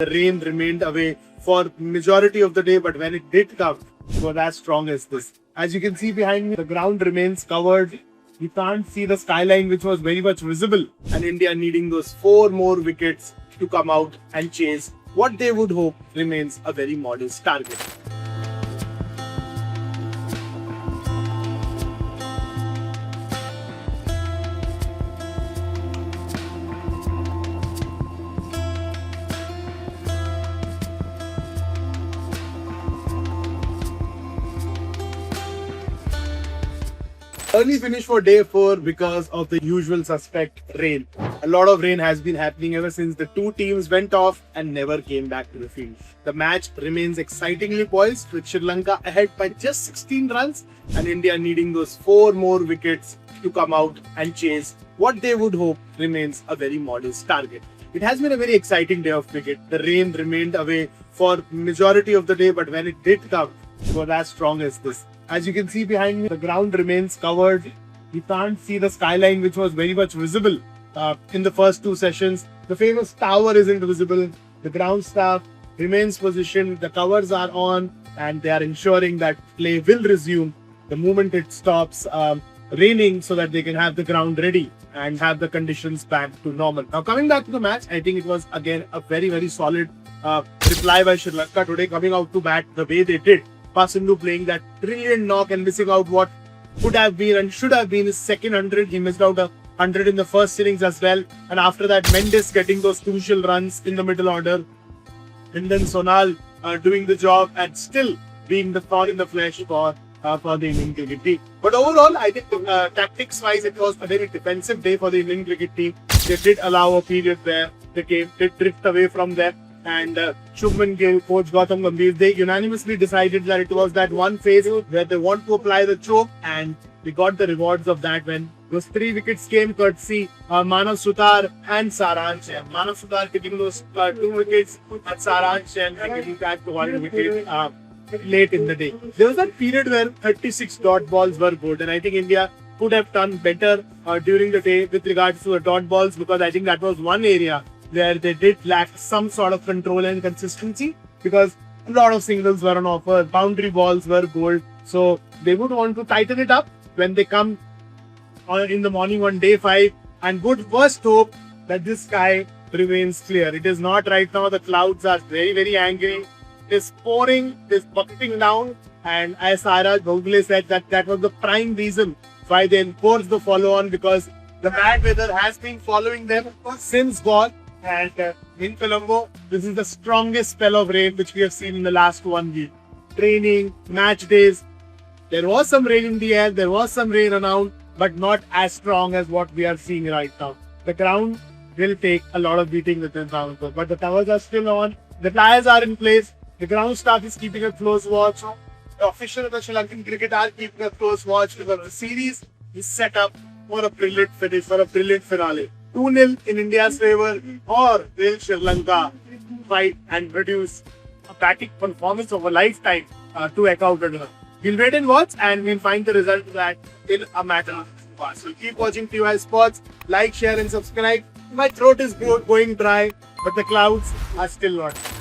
The rain remained away for majority of the day, but when it did come, it was as strong as this. As you can see behind me, the ground remains covered. You can't see the skyline, which was very much visible. And India needing those 4 more wickets to come out and chase what they would hope remains a very modest target. Early finish for day 4 because of the usual suspect rain. A lot of rain has been happening ever since the two teams went off and never came back to the field. The match remains excitingly poised with Sri Lanka ahead by just 16 runs and India needing those 4 more wickets to come out and chase what they would hope remains a very modest target. It has been a very exciting day of cricket. The rain remained away for majority of the day, but when it did come, it was as strong as this. As you can see behind me, the ground remains covered. You can't see the skyline, which was very much visible in the first 2 sessions. The famous tower isn't visible. The ground staff remains positioned. The covers are on and they are ensuring that play will resume the moment it stops raining so that they can have the ground ready and have the conditions back to normal. Now coming back to the match, I think it was again a very solid reply by Sri Lanka today, coming out to bat the way they did. Sindhu playing that brilliant knock and missing out what could have been and should have been his second 100. He missed out a 100 in the first innings as well. And after that, Mendes getting those crucial runs in the middle order. And then Sonal doing the job and still being the thorn in the flesh for the Indian cricket team. But overall, I think tactics-wise, it was a very defensive day for the Indian cricket team. They did allow a period where the game did drift away from them. And Shubman Gill, coach Gautam Gambhir, they unanimously decided that it was that one phase where they want to apply the choke, and we got the rewards of that when those 3 wickets came courtesy Manav Sutar and Saransh. Manav Sutar taking those 2 wickets and Saransh and getting back to 1 wicket late in the day. There was that period where 36 dot balls were good, and I think India could have done better during the day with regards to the dot balls, because I think that was one area where they did lack some sort of control and consistency, because a lot of singles were on offer, boundary balls were gold. So they would want to tighten it up when they come in the morning on day 5 and would first hope that this sky remains clear. It is not right now. The clouds are very angry. It is pouring, it is bucketing down, and as Sairaj Bhogle said, that was the prime reason why they enforced the follow-on, because the bad weather has been following them since gone. And in Colombo, this is the strongest spell of rain which we have seen in the last 1 week. Training, match days, there was some rain in the air, there was some rain around, but not as strong as what we are seeing right now. The ground will take a lot of beating with this round, but the towers are still on, the tyres are in place, the ground staff is keeping a close watch, the officials of the Sri Lankan cricket are keeping a close watch, because the series is set up for a brilliant finish, for a brilliant finale. 2-0 in India's favour, or will Sri Lanka fight and produce a batting performance of a lifetime to echo out the We'll wait and watch, and we'll find the result of that in a matter of hours. So keep watching TY Sports, like, share and subscribe. My throat is going dry, but the clouds are still not.